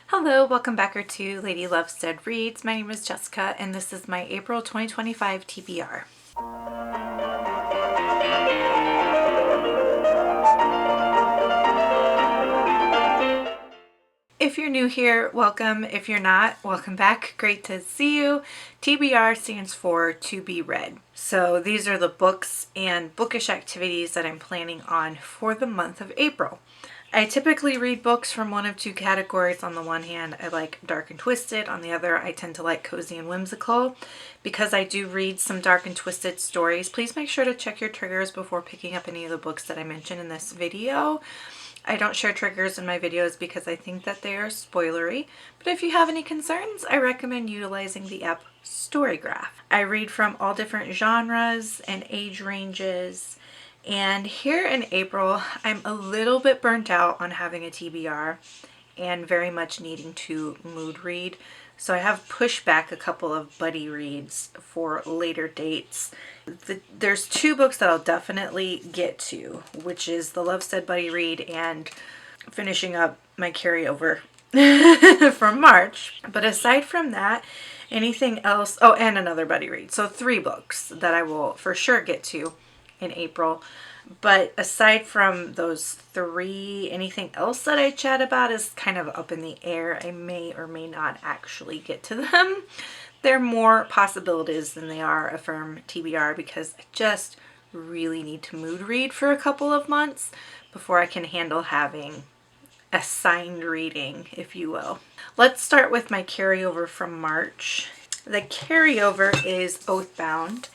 Hello, welcome back to Lady Lovestead Reads. My name is Jessica and this is my April 2025 TBR. If you're new here, welcome. If you're not, welcome back. Great to see you. TBR stands for to be read. So these are the books and bookish activities that I'm planning on for the month of April. I typically read books from one of two categories. On the one hand, I like dark and twisted. On the other, I tend to like cozy and whimsical. Because I do read some dark and twisted stories, please make sure to check your triggers before picking up any of the books that I mention in this video. I don't share triggers in my videos because I think that they are spoilery, but if you have any concerns, I recommend utilizing the app Storygraph. I read from all different genres and age ranges. And here in April, I'm a little bit burnt out on having a TBR and very much needing to mood read. So I have pushed back a couple of buddy reads for later dates. There's two books that I'll definitely get to, which is the Lovestead buddy read and finishing up my carryover from March. But aside from that, anything else, oh, and another buddy read. So 3 books that I will for sure get to in April. But aside from those 3, anything else that I chat about is kind of up in the air. I may or may not actually get to them. They're more possibilities than they are a firm TBR because I just really need to mood read for a couple of months before I can handle having assigned reading, if you will. Let's start with my carryover from March. The carryover is Oathbound.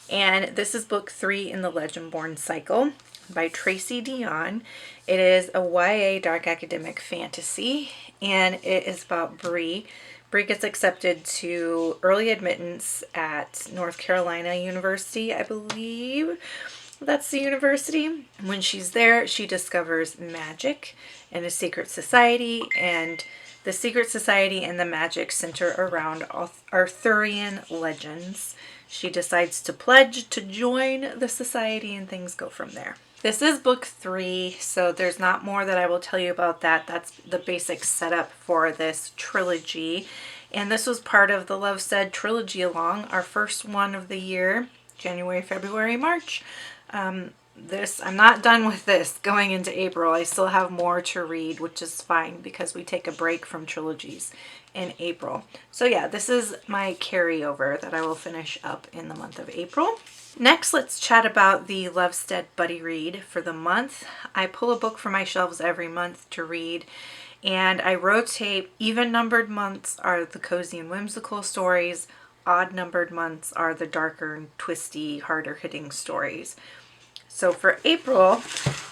And this is book 3 in the Legendborn cycle by Tracy Deonn. It is a YA dark academic fantasy, and it is about Bree. Bree gets accepted to early admittance at North Carolina University, I believe. That's the university. When she's there, she discovers magic and a secret society, and the secret society and the magic center around Arthurian legends. She decides to pledge to join the society and things go from there. This is book 3, so there's not more that I will tell you about that. That's the basic setup for this trilogy. And this was part of the Lovestead trilogy-along, our first one of the year, January, February, March. I'm not done with this going into April. I still have more to read, which is fine because we take a break from trilogies in April. So yeah, this is my carryover that I will finish up in the month of April. Next, let's chat about the Lovestead buddy read for the month. I pull a book from my shelves every month to read, and I rotate. Even numbered months are the cozy and whimsical stories. Odd numbered months are the darker and twisty, harder hitting stories. So for April,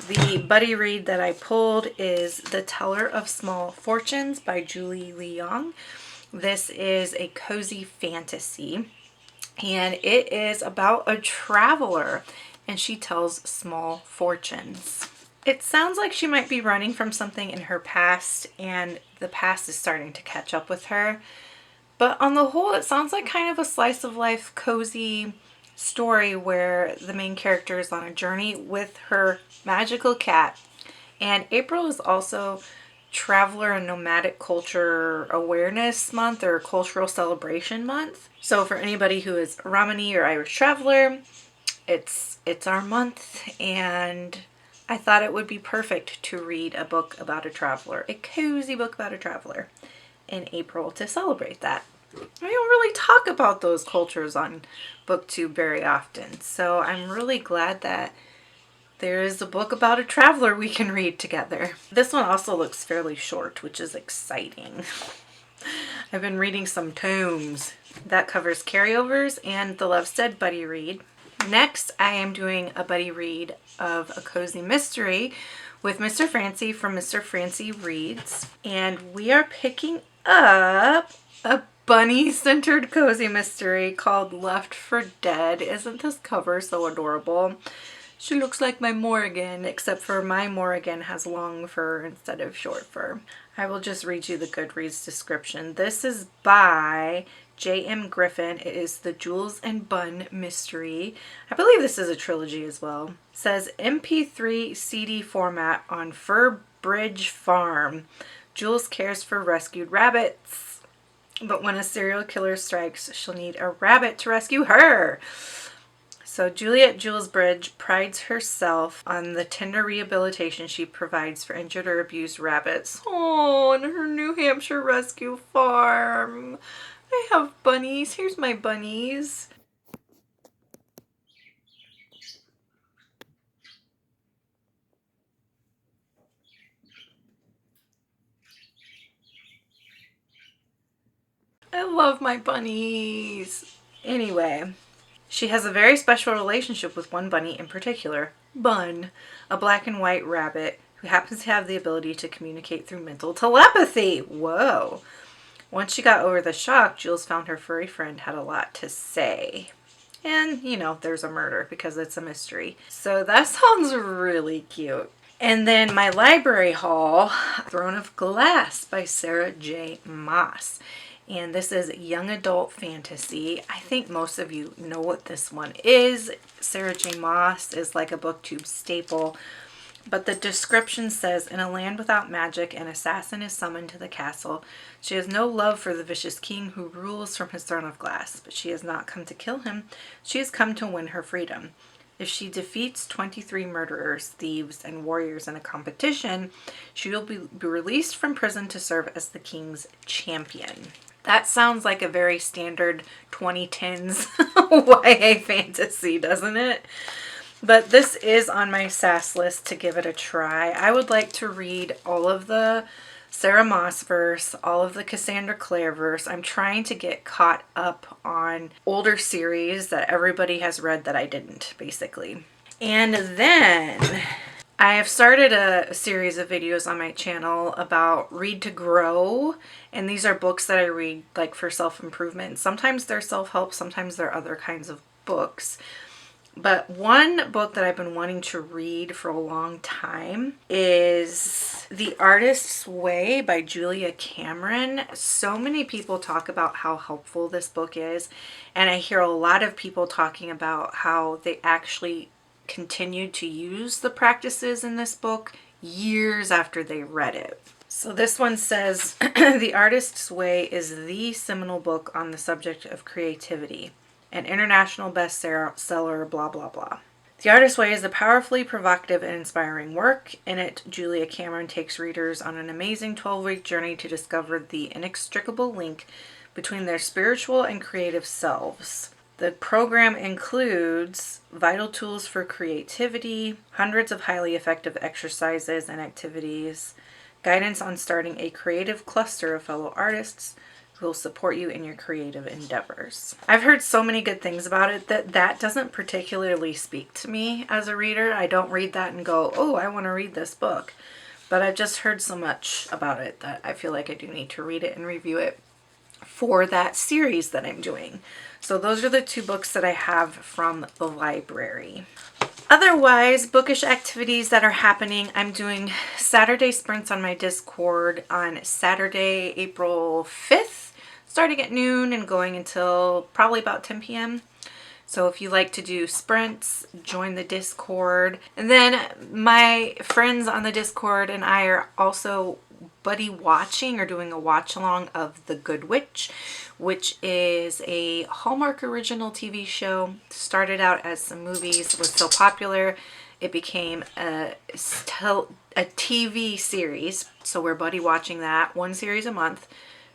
the buddy read that I pulled is The Teller of Small Fortunes by Leong. This is a cozy fantasy, and it is about a traveler, and she tells small fortunes. It sounds like she might be running from something in her past, and the past is starting to catch up with her. But on the whole, it sounds like kind of a slice of life, cozy story where the main character is on a journey with her magical cat. And April is also Traveler and Nomadic Culture Awareness Month, or Cultural Celebration Month. So for anybody who is Romani or Irish Traveler, it's our month, and I thought it would be perfect to read a book about a traveler, a cozy book about a traveler in April to celebrate that. I don't really talk about those cultures on BookTube very often, so I'm really glad that there is a book about a traveler we can read together. This one also looks fairly short, which is exciting. I've been reading some tomes. That covers carryovers and the Lovestead buddy read. Next, I am doing a buddy read of a cozy mystery with Mr. Francie from Mr. Francie Reads, and we are picking up a bunny-centered cozy mystery called Left for Dead. Isn't this cover so adorable? She looks like my Morrigan, except for my Morrigan has long fur instead of short fur. I will just read you the Goodreads description. This is by J.M. Griffin. It is the Jules and Bun mystery. I believe this is a trilogy as well. It says MP3 CD format on Fur Bridge Farm. Jules cares for rescued rabbits, but when a serial killer strikes, she'll need a rabbit to rescue her. So Juliet Julesbridge prides herself on the tender rehabilitation she provides for injured or abused rabbits. Oh, and her New Hampshire rescue farm. I have bunnies. Here's my bunnies. I love my bunnies. Anyway, she has a very special relationship with one bunny in particular, Bun, a black and white rabbit who happens to have the ability to communicate through mental telepathy. Whoa. Once she got over the shock, Jules found her furry friend had a lot to say. And, you know, there's a murder because it's a mystery. So that sounds really cute. And then my library haul, Throne of Glass by Sarah J. Maas. And this is young adult fantasy. I think most of you know what this one is. Sarah J. Maas is like a booktube staple. But the description says, in a land without magic, an assassin is summoned to the castle. She has no love for the vicious king who rules from his throne of glass, but she has not come to kill him. She has come to win her freedom. If she defeats 23 murderers, thieves, and warriors in a competition, she will be released from prison to serve as the king's champion. That sounds like a very standard 2010s YA fantasy, doesn't it? But this is on my SAS list to give it a try. I would like to read all of the Sarah Maas verse, all of the Cassandra Clare verse. I'm trying to get caught up on older series that everybody has read that I didn't, basically. And then I have started a series of videos on my channel about Read to Grow, and these are books that I read like for self-improvement. Sometimes they're self-help, sometimes they're other kinds of books. But one book that I've been wanting to read for a long time is The Artist's Way by Julia Cameron. So many people talk about how helpful this book is, and I hear a lot of people talking about how they actually continued to use the practices in this book years after they read it. So this one says, The Artist's Way is the seminal book on the subject of creativity. An international bestseller, blah, blah, blah. The Artist's Way is a powerfully provocative and inspiring work. In it, Julia Cameron takes readers on an amazing 12-week journey to discover the inextricable link between their spiritual and creative selves. The program includes vital tools for creativity, hundreds of highly effective exercises and activities, guidance on starting a creative cluster of fellow artists, who will support you in your creative endeavors. I've heard so many good things about it that doesn't particularly speak to me as a reader. I don't read that and go, oh, I want to read this book. But I've just heard so much about it that I feel like I do need to read it and review it for that series that I'm doing. So those are the two books that I have from the library. Otherwise, bookish activities that are happening, I'm doing Saturday sprints on my Discord on Saturday, April 5th, starting at noon and going until probably about 10 p.m. So if you like to do sprints, join the Discord. And then my friends on the Discord and I are also buddy watching or doing a watch along of The Goodwitch, which is a Hallmark original TV show. Started out as some movies, was so popular it became a TV series. So we're buddy watching that, one series a month,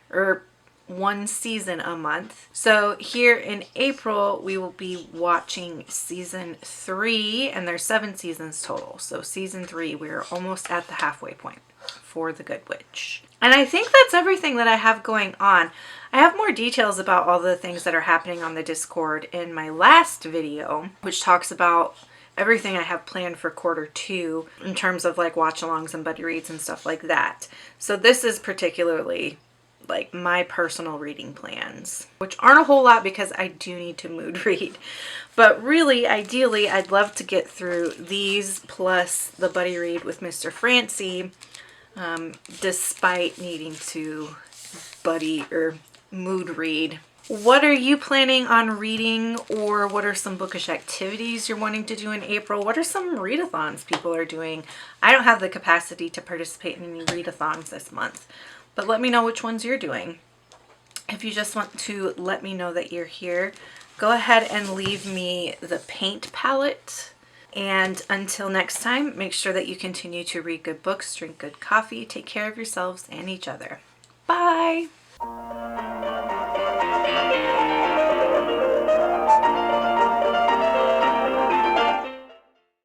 or one season a month. So here in April we will be watching season 3, and there's 7 seasons total. So season 3, we're almost at the halfway point for The Goodwitch. And I think that's everything that I have going on. I have more details about all the things that are happening on the Discord in my last video, which talks about everything I have planned for quarter 2 in terms of like watch-alongs and buddy reads and stuff like that. So this is particularly like my personal reading plans, which aren't a whole lot because I do need to mood read. But really, ideally, I'd love to get through these plus the buddy read with Mr. Francie, despite needing to buddy or mood read What are you planning on reading, or what are some bookish activities you're wanting to do in April? What are some readathons people are doing? I don't have the capacity to participate in any readathons this month, but let me know which ones you're doing. If you just want to let me know that you're here, go ahead and leave me the paint palette. And until next time, make sure that you continue to read good books, drink good coffee, take care of yourselves and each other. Bye!